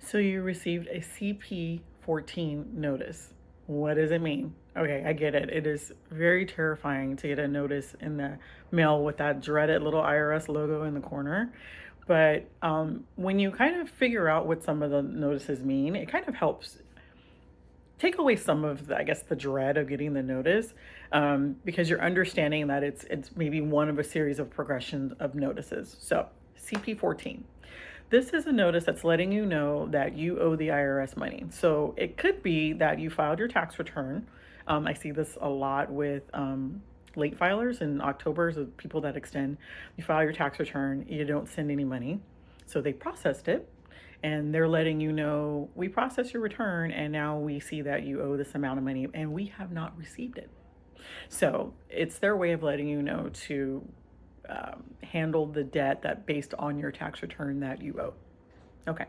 So you received a CP-14 notice. What does it mean? Okay, I get it. It is very terrifying to get a notice in the mail with that dreaded little IRS logo in the corner. But when you kind of figure out what some of the notices mean, it kind of helps take away some of the, I guess, the dread of getting the notice, because you're understanding that it's maybe one of a series of progressions of notices. So CP-14. This is a notice that's letting you know that you owe the IRS money. So it could be that you filed your tax return. I see this a lot with late filers in October, so people that extend. You file your tax return, you don't send any money. So they processed it and they're letting you know, we processed your return and now we see that you owe this amount of money and we have not received it. So it's their way of letting you know to handle the debt that based on your tax return that you owe. Okay,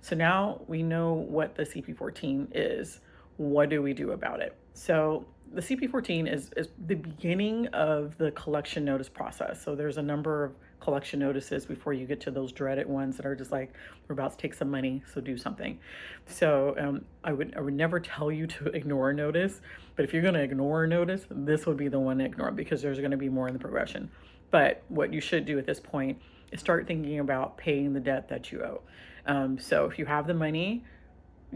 so now we know what the CP-14 is. What do we do about it? So the CP-14 is the beginning of the collection notice process. So there's a number of collection notices before you get to those dreaded ones that are just like, we're about to take some money, so do something. So I would never tell you to ignore a notice, but if you're going to ignore a notice, this would be the one to ignore because there's going to be more in the progression. But what you should do at this point is start thinking about paying the debt that you owe. So if you have the money,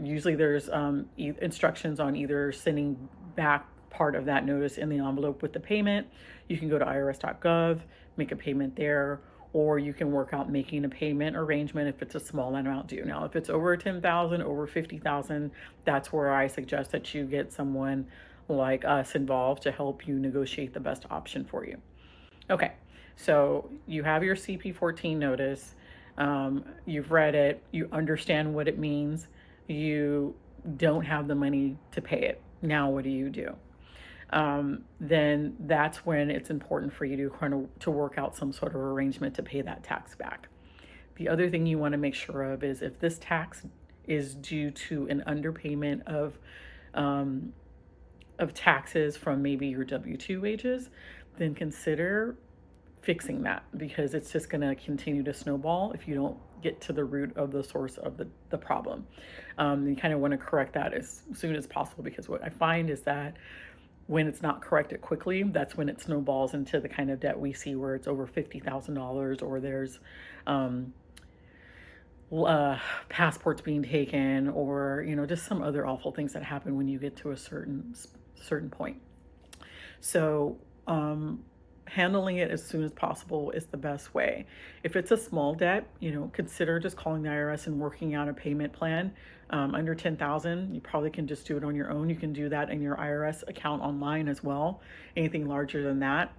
usually there's instructions on either sending back part of that notice in the envelope with the payment. You can go to irs.gov, make a payment there, or you can work out making a payment arrangement if it's a small amount due. Now, if it's over 10,000, over 50,000, that's where I suggest that you get someone like us involved to help you negotiate the best option for you. Okay, so you have your CP-14 notice. You've read it. You understand what it means. You don't have the money to pay it. Now, what do you do? Then that's when it's important for you to to work out some sort of arrangement to pay that tax back. The other thing you want to make sure of is if this tax is due to an underpayment um, of taxes from maybe your W-2 wages, then consider fixing that because it's just going to continue to snowball if you don't get to the root of the source of the problem. You kind of want to correct that as soon as possible because what I find is that when it's not corrected quickly, that's when it snowballs into the kind of debt we see where it's over $50,000 or there's um, passports being taken or just some other awful things that happen when you get to a certain point. So handling it as soon as possible is the best way. If it's a small debt, consider just calling the IRS and working out a payment plan. Under 10,000, you probably can just do it on your own. You can do that in your IRS account online as well. Anything larger than that,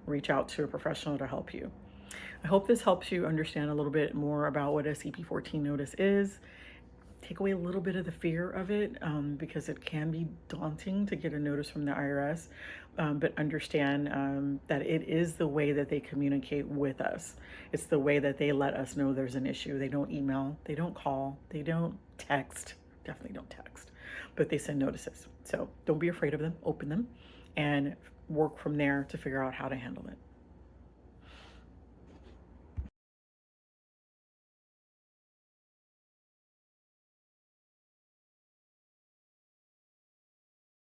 reach out to a professional to help you. I hope this helps you understand a little bit more about what a CP-14 notice is. Take away a little bit of the fear of it because it can be daunting to get a notice from the IRS, but understand that it is the way that they communicate with us. It's the way that they let us know there's an issue. They don't email, they don't call, they don't text, definitely don't text, but they send notices. So don't be afraid of them, open them, and work from there to figure out how to handle it.